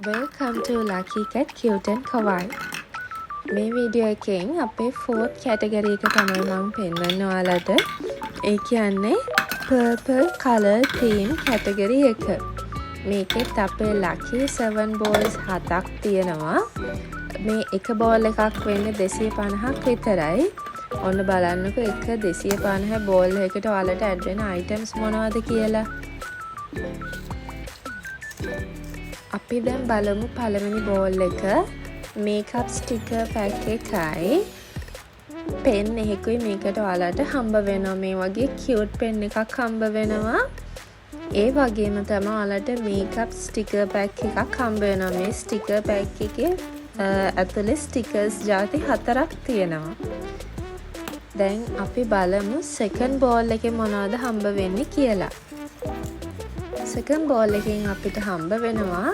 Welcome to Lucky Cat Cute and Kawaii. මේ video එකෙන් අපේ 4th category එක තමයි මම පෙන්වන්න ඔයාලට. ඒ කියන්නේ purple color theme category එක. මේකෙත් අපේ lucky 7 balls 7ක් තියෙනවා. මේ එක ball එකක් වෙන්නේ 250ක් විතරයි. ඔන්න බලන්නකෝ එක 250 ball එකකට ඔයාලට add වෙන items මොනවද කියලා. අපි දැන් බලමු පළවෙනි බෝල් එක. මේකප් ස්ටිකර් පැක් එකයි පෙන් එකකුයි මේකට ඔයාලට හම්බ වෙනවා. මේ වගේ කියුට් පෙන් එකක් හම්බ වෙනවා. ඒ වගේම තමයි ඔයාලට මේකප් ස්ටිකර් පැක් එකක් හම්බ වෙනවා. මේ ස්ටිකර් පැක් එකේ ඇතුලේ ස්ටිකර්ස් ಜಾති 4ක් තියෙනවා. දැන් අපි බලමු සෙකන්ඩ් බෝල් එකේ මොනවද හම්බ වෙන්නේ කියලා. සෙකන්ඩ් බෝල් එකෙන් අපිට හම්බ වෙනවා